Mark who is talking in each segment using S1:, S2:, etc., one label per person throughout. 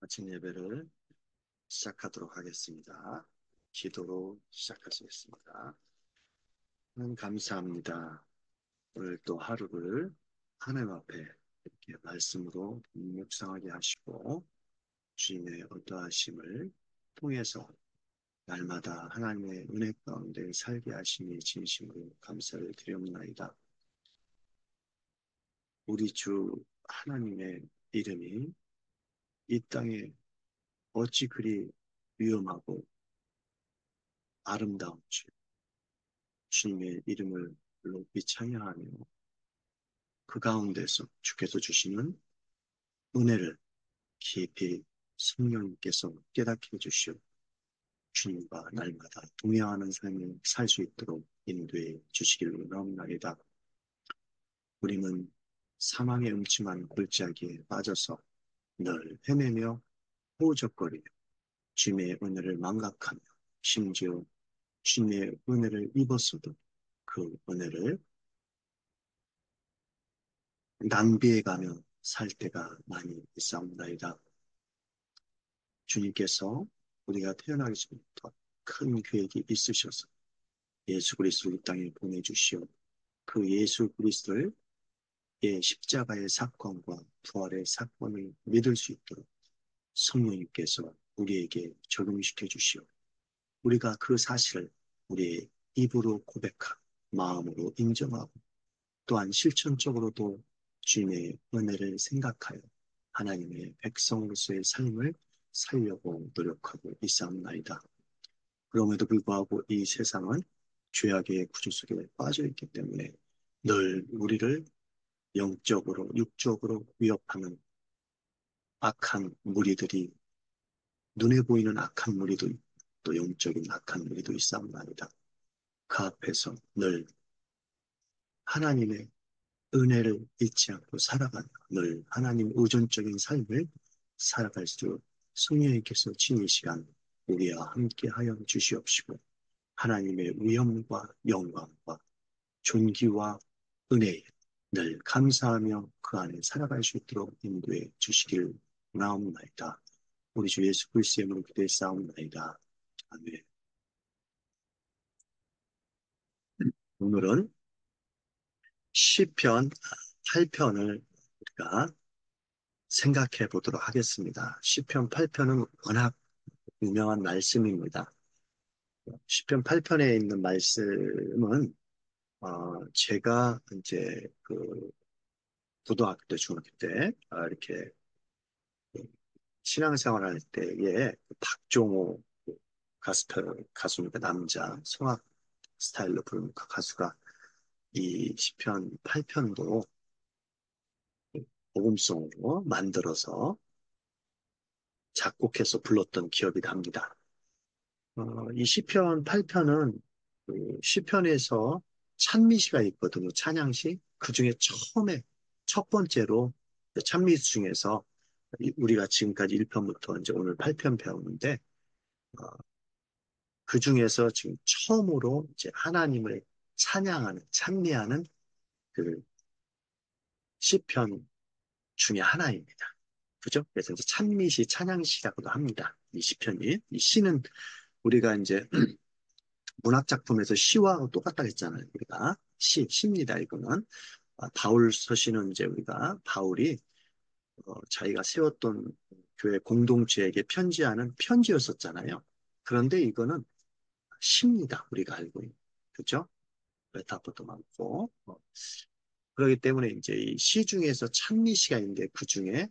S1: 아침 예배를 시작하도록 하겠습니다. 기도로 시작하시겠습니다. 하나님 감사합니다. 오늘 또 하루를 하나님 앞에 이렇게 말씀으로 묵상하게 하시고 주님의 어떠하심을 통해서 날마다 하나님의 은혜 가운데 살게 하심이 진심으로 감사를 드리옵나이다. 우리 주 하나님의 이름이 이 땅에 어찌 그리 위험하고 아름다운지 주님의 이름을 높이 찬양하며 그 가운데서 주께서 주시는 은혜를 깊이 성령님께서 깨닫게 해주시오. 주님과 날마다 동행하는 삶을 살 수 있도록 인도해 주시기를 원하옵나이다. 우리는 사망의 음침한 골짜기에 빠져서 늘 헤매며 호적거리며 주님의 은혜를 망각하며 심지어 주님의 은혜를 입었어도 그 은혜를 낭비해가며 살 때가 많이 있사옵나이다. 주님께서 우리가 태어나기 전부터 큰 계획이 있으셔서 예수 그리스도를 이 땅에 보내주시오. 그 예수 그리스도를 십자가의 사건과 부활의 사건을 믿을 수 있도록 성령님께서 우리에게 적용시켜 주시오. 우리가 그 사실을 우리의 입으로 고백하고 마음으로 인정하고 또한 실천적으로도 주님의 은혜를 생각하여 하나님의 백성으로서의 삶을 살려고 노력하고 있사옵나이다. 그럼에도 불구하고 이 세상은 죄악의 구조 속에 빠져 있기 때문에 늘 우리를 영적으로, 육적으로 위협하는 악한 무리들이 눈에 보이는 악한 무리도 있고 또 영적인 악한 무리도 있사옵나이다. 그 앞에서 늘 하나님의 은혜를 잊지 않고 살아가는 늘 하나님 의존적인 삶을 살아갈 수 성령님께서 지닌 시간 우리와 함께 하여 주시옵시고 하나님의 위엄과 영광과 존귀와 은혜에 늘 감사하며 그 안에 살아갈 수 있도록 인도해 주시길 원하옵나이다. 우리 주 예수 그리스도의 이름으로 기도했사옵나이다. 아멘. 오늘은 시편 8편을 우리가 생각해 보도록 하겠습니다. 시편 8편은 워낙 유명한 말씀입니다. 시편 8편에 있는 말씀은 제가 이제 그 고등학교 때, 중학교 때 이렇게 신앙생활 할 때에 박종호 가스펠 가수니까 남자 성악 스타일로 부르는 그 가수가 이 시편 8편도 복음송으로 만들어서 작곡해서 불렀던 기억이 납니다. 이 시편 8편은 그 시편에서 찬미시가 있거든요. 찬양시. 그 중에 처음에 첫 번째로 찬미시 중에서 우리가 지금까지 1편부터 이제 오늘 8편 배우는데 어, 그 중에서 지금 처음으로 이제 하나님을 찬양하는 찬미하는 그 시편 중에 하나입니다. 그죠? 그래서 이제 찬미시, 찬양시라고도 합니다. 이 시편이. 이 시는 우리가 이제 문학 작품에서 시와 똑같다 했잖아요. 우리가 시입니다. 이거는 바울 서신은 이제 우리가 바울이 자기가 세웠던 교회 공동체에게 편지하는 편지였었잖아요. 그런데 이거는 시입니다. 우리가 알고 있는 그죠? 메타포도 많고 그렇기 때문에 이제 이 시 중에서 찬미시가 있는데 그 중에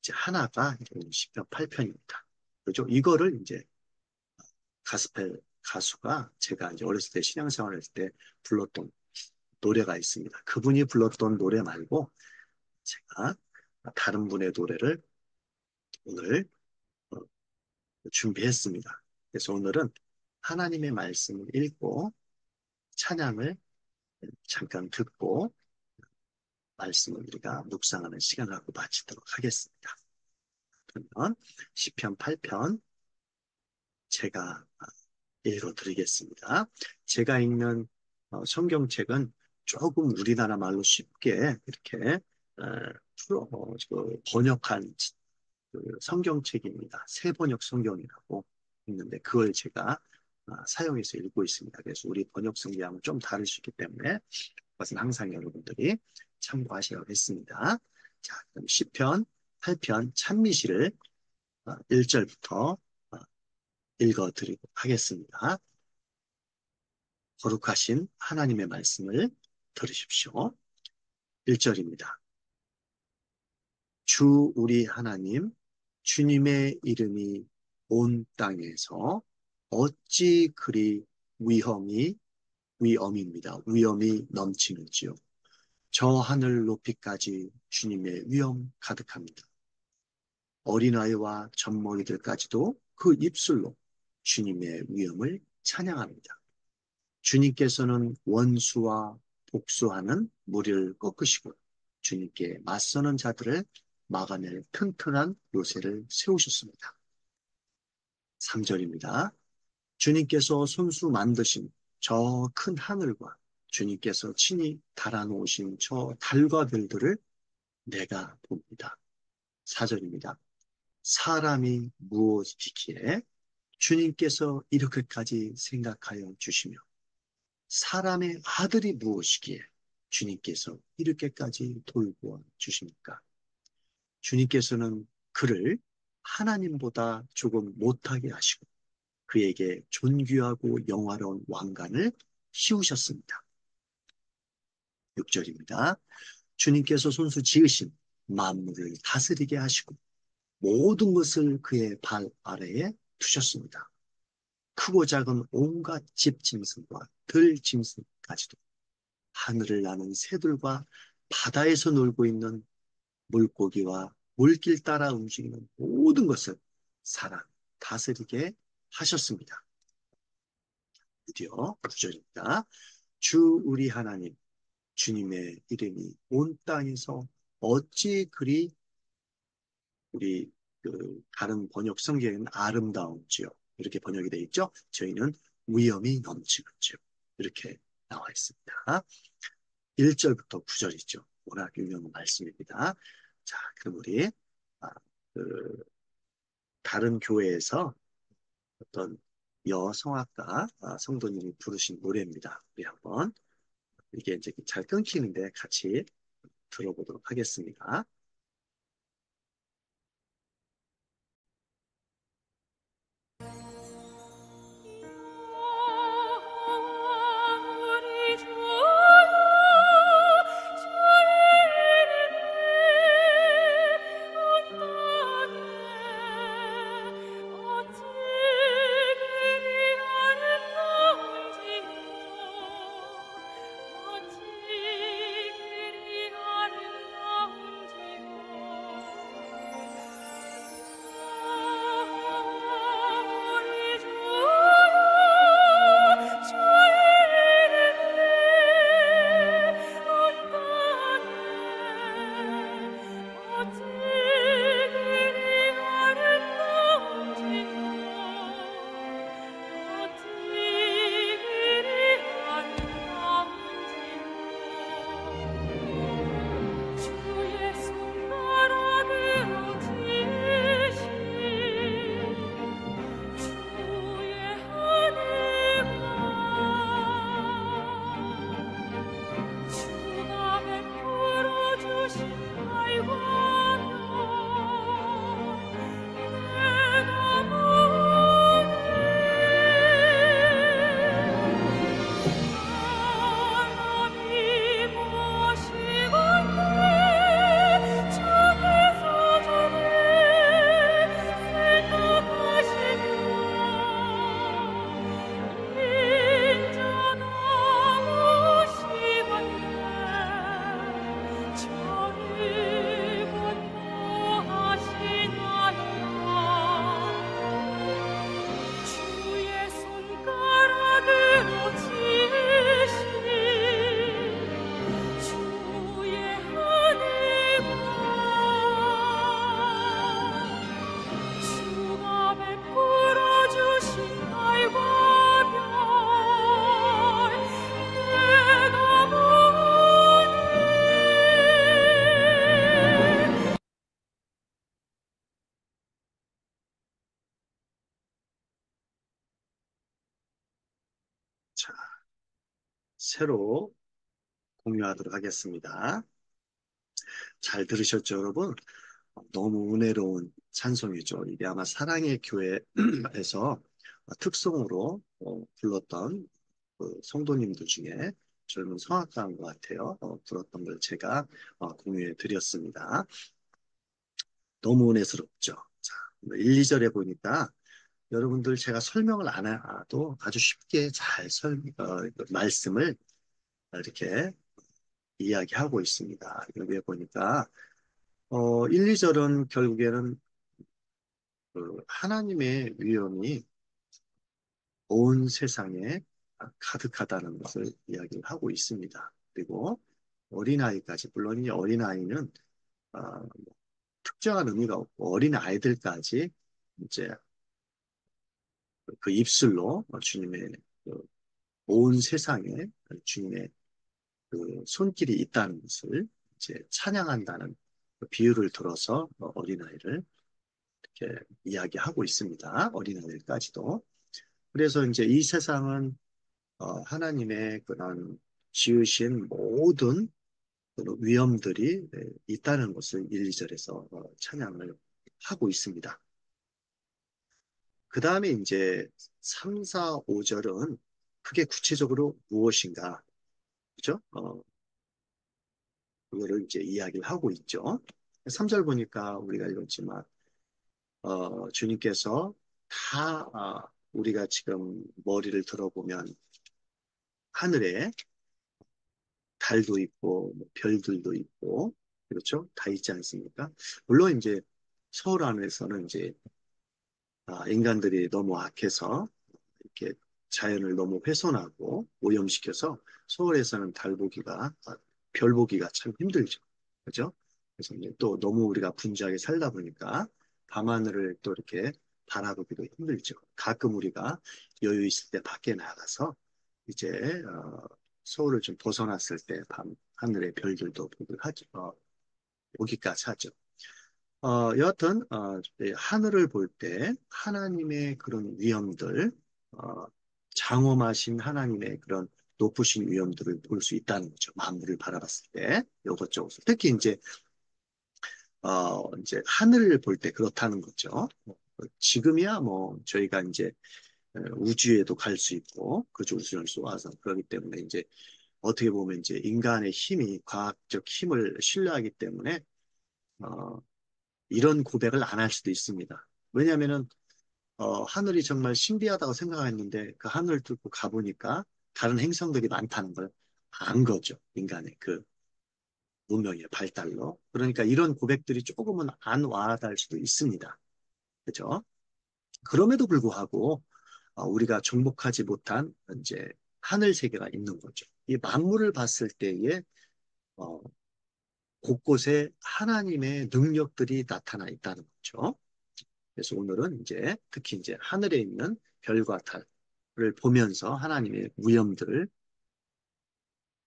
S1: 이제 하나가 시편 8편입니다. 그죠? 이거를 이제 가스펠 가수가 제가 이제 어렸을 때 신앙생활 했을 때 불렀던 노래가 있습니다. 그분이 불렀던 노래 말고 제가 다른 분의 노래를 오늘 어, 준비했습니다. 그래서 오늘은 하나님의 말씀을 읽고 찬양을 잠깐 듣고 말씀을 우리가 묵상하는 시간을 하고 마치도록 하겠습니다. 그러면 시편 8편 제가 읽어드리겠습니다. 제가 읽는 성경책은 조금 우리나라 말로 쉽게 이렇게 어, 번역한 그 성경책입니다. 새번역 성경이라고 있는데 그걸 제가 사용해서 읽고 있습니다. 그래서 우리 번역 성경하고는 좀 다를 수 있기 때문에 그것은 항상 여러분들이 참고하시라고 했습니다. 자, 그럼 시편 8편 찬미시를 1절부터 읽어드리도록 하겠습니다. 거룩하신 하나님의 말씀을 들으십시오. 1절입니다. 주 우리 하나님, 주님의 이름이 온 땅에서 어찌 그리 위엄이 넘치는지요. 저 하늘 높이까지 주님의 위엄 가득합니다. 어린아이와 젖먹이들까지도 그 입술로 주님의 위엄을 찬양합니다. 주님께서는 원수와 복수하는 무리를 꺾으시고 주님께 맞서는 자들을 막아낼 튼튼한 요새를 세우셨습니다. 3절입니다. 주님께서 손수 만드신 저 큰 하늘과 주님께서 친히 달아놓으신 저 달과 별들을 내가 봅니다. 4절입니다. 사람이 무엇이기에 주님께서 이렇게까지 생각하여 주시며 사람의 아들이 무엇이기에 주님께서 이렇게까지 돌보아 주십니까? 주님께서는 그를 하나님보다 조금 못하게 하시고 그에게 존귀하고 영화로운 왕관을 씌우셨습니다. 6절입니다. 주님께서 손수 지으신 만물을 다스리게 하시고 모든 것을 그의 발 아래에 두셨습니다. 크고 작은 온갖 집짐승과 들짐승까지도 하늘을 나는 새들과 바다에서 놀고 있는 물고기와 물길 따라 움직이는 모든 것을 사람 다스리게 하셨습니다. 드디어 9절입니다. 주 우리 하나님 주님의 이름이 온 땅에서 어찌 그리 우리 다른 번역 성경에는 아름다운지요. 이렇게 번역이 되어 있죠. 저희는 위엄이 넘치는지요. 이렇게 나와 있습니다. 1절부터 9절이죠. 워낙 유명한 말씀입니다. 자, 그럼 우리 아, 그, 다른 교회에서 어떤 여성학과 성도님이 부르신 노래입니다. 우리 한번 이게 이제 잘 끊기는데 같이 들어보도록 하겠습니다. 자, 새로 공유하도록 하겠습니다. 잘 들으셨죠, 여러분? 너무 은혜로운 찬송이죠. 이게 아마 사랑의 교회에서 특송으로 불렀던 그 성도님들 중에 젊은 성악가인 것 같아요. 불렀던 걸 제가 공유해 드렸습니다. 너무 은혜스럽죠. 자, 1, 2절에 보니까 여러분들 제가 설명을 안 해도 아주 쉽게 잘 말씀을 이렇게 이야기하고 있습니다. 여기에 보니까 1, 2절은 결국에는 그 하나님의 위엄이 온 세상에 가득하다는 것을 이야기를 하고 있습니다. 그리고 어린아이까지, 물론 이 어린아이는 어, 특정한 의미가 없고 어린아이들까지 이제 그 입술로 주님의 그 온 세상에 주님의 그 손길이 있다는 것을 이제 찬양한다는 그 비유를 들어서 어린아이를 이렇게 이야기하고 있습니다. 어린아이들까지도. 그래서 이제 이 세상은 하나님의 그런 지으신 모든 그런 위엄들이 있다는 것을 1, 2절에서 찬양을 하고 있습니다. 그 다음에 이제 3, 4, 5절은 그게 구체적으로 무엇인가, 그죠? 그거를 이제 이야기를 하고 있죠. 3절 보니까 우리가 읽었지만, 주님께서 다, 우리가 지금 머리를 들어보면 하늘에 달도 있고, 뭐 별들도 있고, 그렇죠? 다 있지 않습니까? 물론 이제 서울 안에서는 이제 인간들이 너무 악해서 이렇게 자연을 너무 훼손하고 오염시켜서 서울에서는 달 보기가, 별 보기가 참 힘들죠. 그죠? 그래서 이제 또 너무 우리가 분주하게 살다 보니까 밤하늘을 또 이렇게 바라보기도 힘들죠. 가끔 우리가 여유 있을 때 밖에 나가서 이제 서울을 좀 벗어났을 때 밤 하늘의 별들도 보기까지 하죠. 여하튼 이 하늘을 볼 때 하나님의 그런 위엄들, 어, 장엄하신 하나님의 그런 높으신 위엄들을 볼 수 있다는 거죠. 만물을 바라봤을 때 이것저것 특히 이제 하늘을 볼 때 그렇다는 거죠. 지금이야 뭐 저희가 이제 우주에도 갈 수 있고 그저 우주를 쏘아서 그렇기 때문에 이제 어떻게 보면 이제 인간의 힘이 과학적 힘을 신뢰하기 때문에 어, 이런 고백을 안 할 수도 있습니다. 왜냐하면은 하늘이 정말 신비하다고 생각했는데 그 하늘을 뚫고 가보니까 다른 행성들이 많다는 걸 안 거죠. 인간의 그 문명의 발달로. 그러니까 이런 고백들이 조금은 안 와닿을 수도 있습니다. 그죠? 그럼에도 불구하고 우리가 정복하지 못한 이제 하늘 세계가 있는 거죠. 이 만물을 봤을 때에 어, 곳곳에 하나님의 능력들이 나타나 있다는 거죠. 그래서 오늘은 이제 특히 이제 하늘에 있는 별과 달을 보면서 하나님의 무염들을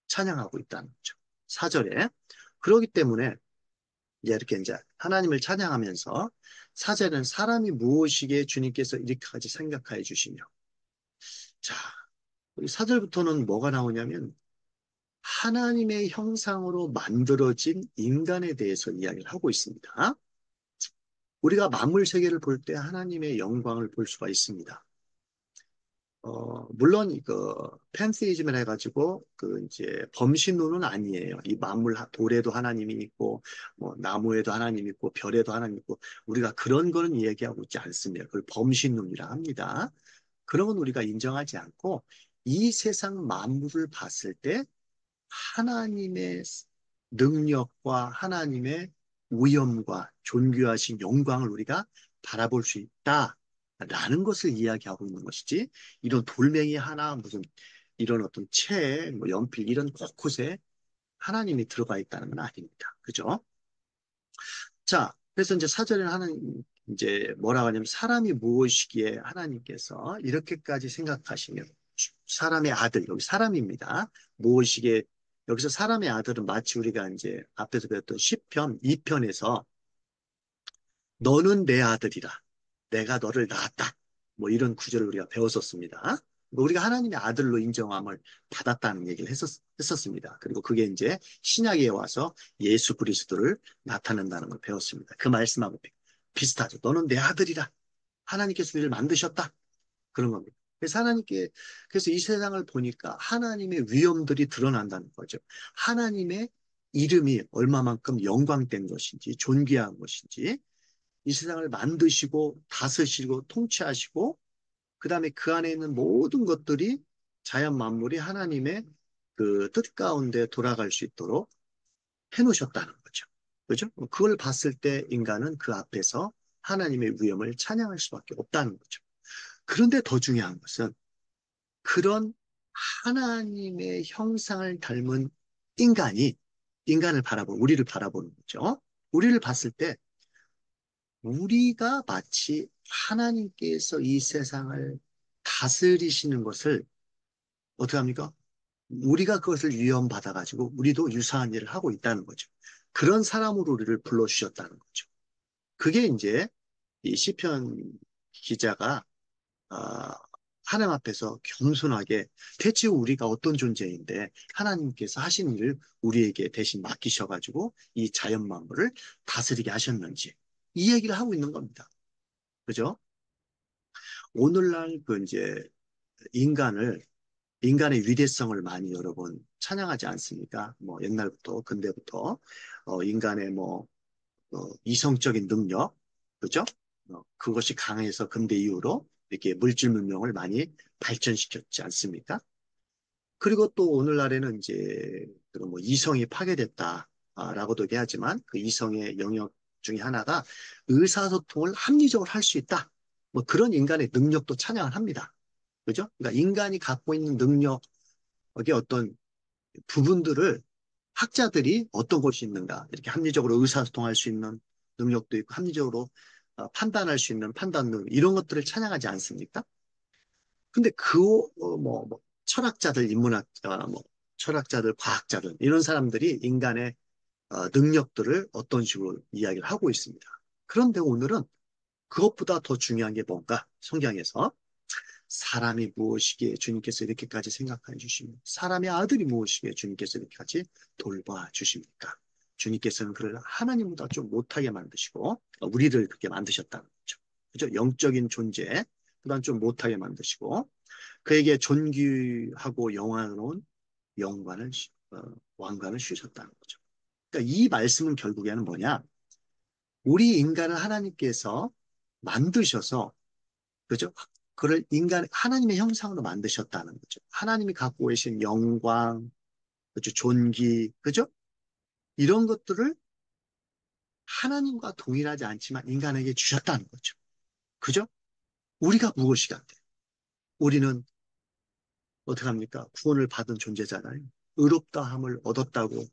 S1: 찬양하고 있다는 거죠. 4절에. 그렇기 때문에 이제 이렇게 이제 하나님을 찬양하면서 4절은 사람이 무엇이기에 주님께서 이렇게까지 생각하여 주시며. 자, 우리 4절부터는 뭐가 나오냐면 하나님의 형상으로 만들어진 인간에 대해서 이야기를 하고 있습니다. 우리가 만물 세계를 볼 때 하나님의 영광을 볼 수가 있습니다. 물론, 팬세이즘을 해가지고, 이제, 범신론은 아니에요. 이 만물, 돌에도 하나님이 있고, 뭐, 나무에도 하나님이 있고, 별에도 하나님이 있고, 우리가 그런 거는 얘기하고 있지 않습니다. 그걸 범신론이라 합니다. 그런 건 우리가 인정하지 않고, 이 세상 만물을 봤을 때, 하나님의 능력과 하나님의 위엄과 존귀하신 영광을 우리가 바라볼 수 있다라는 것을 이야기하고 있는 것이지, 이런 돌멩이 하나, 무슨 이런 어떤 책, 뭐 연필 이런 곳곳에 하나님이 들어가 있다는 건 아닙니다. 그죠? 자, 그래서 이제 사절에는 이제 뭐라고 하냐면 사람이 무엇이기에 하나님께서 이렇게까지 생각하시면 사람의 아들, 여기 사람입니다. 무엇이기에 여기서 사람의 아들은 마치 우리가 이제 앞에서 배웠던 시편 2편에서 너는 내 아들이라 내가 너를 낳았다. 뭐 이런 구절을 우리가 배웠었습니다. 우리가 하나님의 아들로 인정함을 받았다는 얘기를 했었습니다. 그리고 그게 이제 신약에 와서 예수 그리스도를 나타낸다는 걸 배웠습니다. 그 말씀하고 비슷하죠. 너는 내 아들이라. 하나님께서 우리를 만드셨다. 그런 겁니다. 그래서 이 세상을 보니까 하나님의 위엄들이 드러난다는 거죠. 하나님의 이름이 얼마만큼 영광된 것인지, 존귀한 것인지, 이 세상을 만드시고, 다스시고, 통치하시고, 그 다음에 그 안에 있는 모든 것들이 자연 만물이 하나님의 그 뜻 가운데 돌아갈 수 있도록 해놓으셨다는 거죠. 그죠? 그걸 봤을 때 인간은 그 앞에서 하나님의 위엄을 찬양할 수밖에 없다는 거죠. 그런데 더 중요한 것은 그런 하나님의 형상을 닮은 인간이 우리를 바라보는 거죠. 우리를 봤을 때 우리가 마치 하나님께서 이 세상을 다스리시는 것을 어떻게 합니까? 우리가 그것을 위험받아가지고 우리도 유사한 일을 하고 있다는 거죠. 그런 사람으로 우리를 불러주셨다는 거죠. 그게 이제 이 시편 기자가 아, 하나님 앞에서 겸손하게 대체 우리가 어떤 존재인데 하나님께서 하신 일을 우리에게 대신 맡기셔가지고 이 자연 만물을 다스리게 하셨는지 이 얘기를 하고 있는 겁니다. 그죠? 오늘날 그 이제 인간을 인간의 위대성을 많이 여러분 찬양하지 않습니까? 뭐 옛날부터 근대부터 인간의 뭐 이성적인 능력, 그죠? 그것이 강해서 근대 이후로 이렇게 물질 문명을 많이 발전시켰지 않습니까? 그리고 또 오늘날에는 이제 그런 뭐 이성이 파괴됐다라고도 얘기하지만 그 이성의 영역 중에 하나가 의사소통을 합리적으로 할 수 있다. 뭐 그런 인간의 능력도 찬양을 합니다. 그죠? 그러니까 인간이 갖고 있는 능력의 어떤 부분들을 학자들이 어떤 것이 있는가 이렇게 합리적으로 의사소통할 수 있는 능력도 있고 합리적으로 판단할 수 있는 판단 능 이런 것들을 찬양하지 않습니까? 근데 철학자들, 인문학자, 뭐 철학자들, 과학자들 이런 사람들이 인간의 능력들을 어떤 식으로 이야기를 하고 있습니다. 그런데 오늘은 그것보다 더 중요한 게 뭔가 성경에서 사람이 무엇이기에 주님께서 이렇게까지 생각해 주시며 사람의 아들이 무엇이기에 주님께서 이렇게까지 돌봐 주십니까? 주님께서는 그를 하나님보다 좀 못하게 만드시고 우리를 그렇게 만드셨다는 거죠. 그죠? 영적인 존재, 그다음 좀 못하게 만드시고 그에게 존귀하고 영화로운 영광을 왕관을 주셨다는 거죠. 그러니까 이 말씀은 결국에는 뭐냐? 우리 인간을 하나님께서 만드셔서 그죠? 그를 하나님의 형상으로 만드셨다는 거죠. 하나님이 갖고 계신 영광, 그죠? 존귀, 그죠? 이런 것들을 하나님과 동일하지 않지만 인간에게 주셨다는 거죠. 그죠? 우리가 무엇이간데? 우리는 어떻게 합니까? 구원을 받은 존재잖아요. 의롭다함을 얻었다고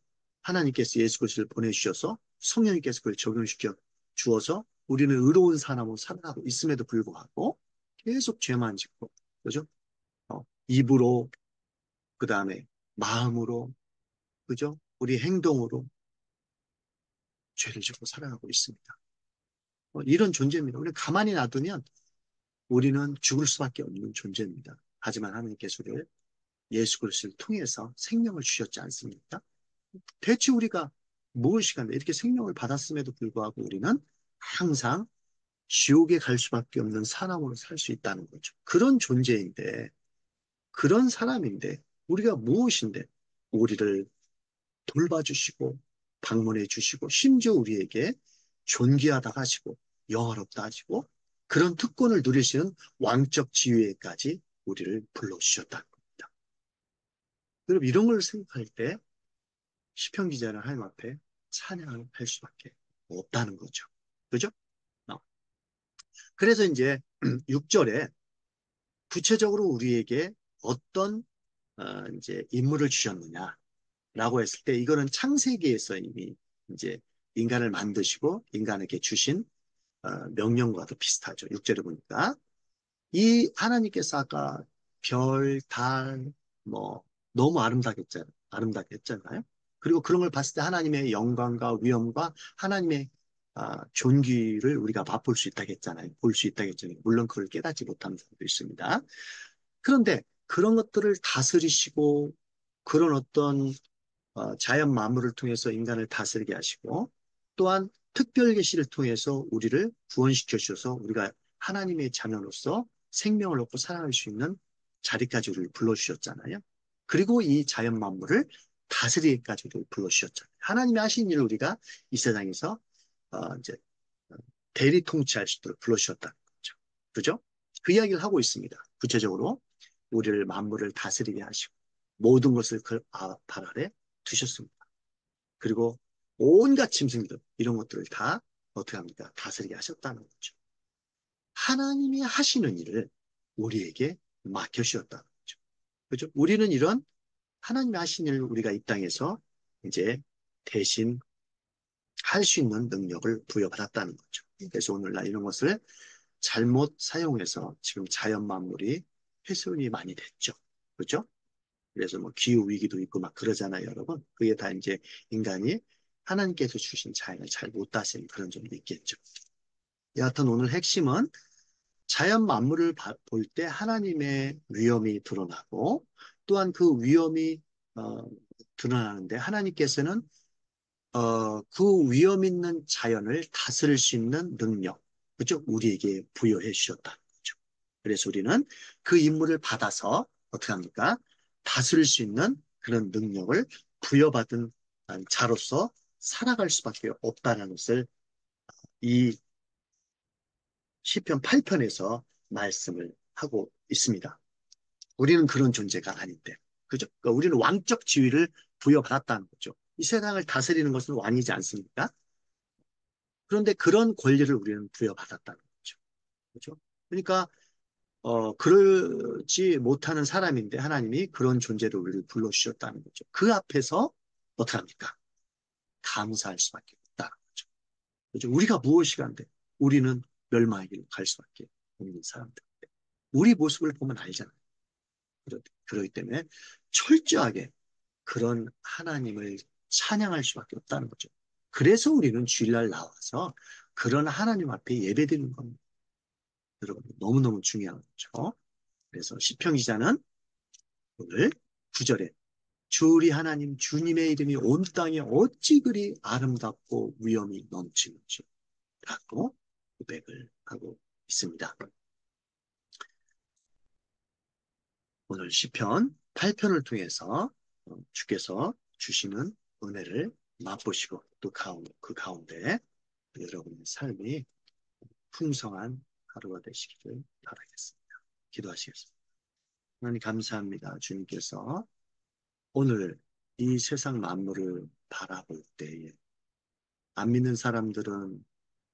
S1: 하나님께서 예수 그리스도를 보내주셔서 성령님께서 그걸 적용시켜 주어서 우리는 의로운 사람으로 살아가고 있음에도 불구하고 계속 죄만 짓고, 그죠? 입으로, 그 다음에 마음으로, 그죠? 우리 행동으로 죄를 짓고 살아가고 있습니다. 이런 존재입니다. 우리 가만히 놔두면 우리는 죽을 수밖에 없는 존재입니다. 하지만 하나님께서 우리를 예수 그리스도를 통해서 생명을 주셨지 않습니까? 대체 우리가 무엇이간데 이렇게 생명을 받았음에도 불구하고 우리는 항상 지옥에 갈 수밖에 없는 사람으로 살 수 있다는 거죠. 그런 존재인데, 그런 사람인데, 우리가 무엇인데, 우리를 돌봐주시고, 방문해 주시고, 심지어 우리에게 존귀하다 하시고, 영화롭다 하시고, 그런 특권을 누리시는 왕적 지위에까지 우리를 불러주셨다는 겁니다. 그럼 이런 걸 생각할 때, 시편 기자는 하나님 앞에 찬양을 할 수밖에 없다는 거죠. 그죠? 어. 그래서 이제 6절에 구체적으로 우리에게 어떤 이제 임무를 주셨느냐라고 했을 때 이거는 창세기에서 이미 이제 인간을 만드시고 인간에게 주신 명령과도 비슷하죠. 6절에 보니까 이 하나님께서 아까 별, 달, 뭐 너무 아름답게 했잖아요. 그리고 그런 걸 봤을 때 하나님의 영광과 위엄과 하나님의 존귀를 우리가 맛볼 수 있다고 했잖아요. 볼 수 있다고 했잖아요. 물론 그걸 깨닫지 못하는 사람도 있습니다. 그런데 그런 것들을 다스리시고 그런 어떤 자연 만물을 통해서 인간을 다스리게 하시고 또한 특별 계시를 통해서 우리를 구원시켜 주셔서 우리가 하나님의 자녀로서 생명을 얻고 살아갈 수 있는 자리까지 우리를 불러주셨잖아요. 그리고 이 자연 만물을 다스리기까지 우리를 불러주셨잖아요. 하나님이 하신 일을 우리가 이 세상에서 이제 대리 통치할 수 있도록 불러주셨다는 거죠. 그죠? 그 이야기를 하고 있습니다. 구체적으로 우리를 만물을 다스리게 하시고 모든 것을 그 발 아래 두셨습니다. 그리고 온갖 짐승들 이런 것들을 다 어떻게 합니까? 다스리게 하셨다는 거죠. 하나님이 하시는 일을 우리에게 맡겨주셨다는 거죠. 그죠? 우리는 이런 하나님이 하신 일을 우리가 이 땅에서 이제 대신 할 수 있는 능력을 부여받았다는 거죠. 그래서 오늘날 이런 것을 잘못 사용해서 지금 자연 만물이 훼손이 많이 됐죠. 그죠? 그래서 뭐 기후 위기도 있고 막 그러잖아요, 여러분. 그게 다 이제 인간이 하나님께서 주신 자연을 잘 못 다스린 그런 점도 있겠죠. 여하튼 오늘 핵심은 자연 만물을 볼 때 하나님의 위엄이 드러나고 또한 그 위엄이 어, 드러나는데 하나님께서는 그 위험 있는 자연을 다스릴 수 있는 능력, 그죠? 우리에게 부여해 주셨다는 거죠. 그래서 우리는 그 임무를 받아서 어떻게 합니까? 다스릴 수 있는 그런 능력을 부여받은 자로서 살아갈 수밖에 없다는 것을 이 시편 8편에서 말씀을 하고 있습니다. 우리는 그런 존재가 아닌데, 그죠? 그러니까 우리는 왕적 지위를 부여받았다는 거죠. 이 세상을 다스리는 것은 왕이지 않습니까? 그런데 그런 권리를 우리는 부여받았다는 거죠. 그죠? 그러니까, 그러지 못하는 사람인데 하나님이 그런 존재를 우리를 불러주셨다는 거죠. 그 앞에서 어떡합니까? 감사할 수밖에 없다는 거죠. 그죠? 우리가 무엇이간데 우리는 멸망의 길로 갈 수밖에 없는 사람들. 우리 모습을 보면 알잖아요. 그렇기 때문에 철저하게 그런 하나님을 찬양할 수밖에 없다는 거죠. 그래서 우리는 주일날 나와서 그런 하나님 앞에 예배드리는 겁니다. 여러분, 너무너무 중요한 거죠. 그래서 시편 기자는 오늘 9절에 주 우리 하나님 주님의 이름이 온 땅에 어찌 그리 아름답고 위엄이 넘치는지 라고 고백을 하고 있습니다. 오늘 시편 8편을 통해서 주께서 주시는 은혜를 맛보시고 또 그 가운데 여러분의 삶이 풍성한 하루가 되시기를 바라겠습니다. 기도하시겠습니다. 하나님 감사합니다. 주님께서 오늘 이 세상 만물을 바라볼 때에 안 믿는 사람들은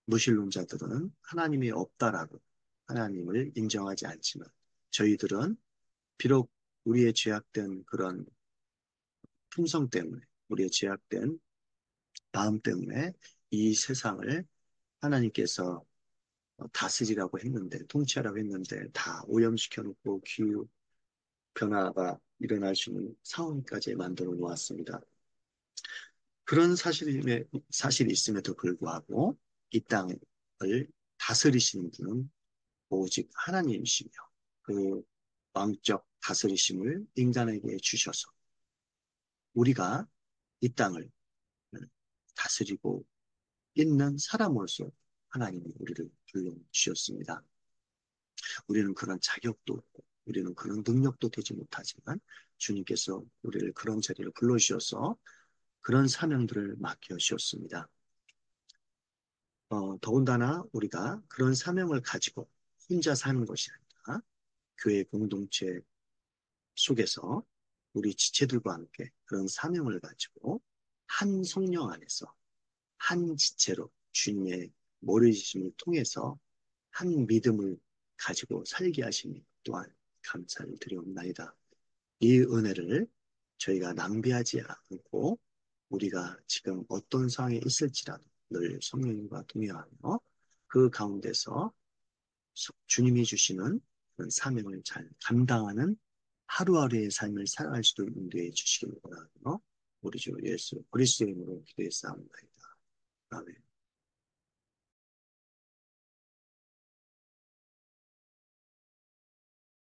S1: 무신론자들은 하나님이 없다라고 하나님을 인정하지 않지만 저희들은 비록 우리의 죄악된 그런 품성 때문에 우리의 죄악된 마음 때문에 이 세상을 하나님께서 다스리라고 했는데 통치하라고 했는데 다 오염시켜 놓고 기후 변화가 일어날 수 있는 상황까지 만들어 놓았습니다. 그런 사실이 있음에도 불구하고 이 땅을 다스리시는 분은 오직 하나님이시며 그 왕적 다스리심을 인간에게 주셔서 우리가 이 땅을 다스리고 있는 사람으로서 하나님이 우리를 불러주셨습니다. 우리는 그런 자격도 없고 우리는 그런 능력도 되지 못하지만 주님께서 우리를 그런 자리를 불러주셔서 그런 사명들을 맡겨주셨습니다. 더군다나 우리가 그런 사명을 가지고 혼자 사는 것이 아니라 교회 공동체 속에서 우리 지체들과 함께 그런 사명을 가지고 한 성령 안에서 한 지체로 주님의 머리지심을 통해서 한 믿음을 가지고 살게 하시니 또한 감사를 드리옵나이다. 이 은혜를 저희가 낭비하지 않고 우리가 지금 어떤 상황에 있을지라도 늘 성령님과 동행하며 그 가운데서 주님이 주시는 그런 사명을 잘 감당하는 하루하루의 삶을 살아갈 수 있도록 인도해 주시길 바라며 우리 주 예수 그리스도의 이름으로 기도했사옵나이다. 아멘.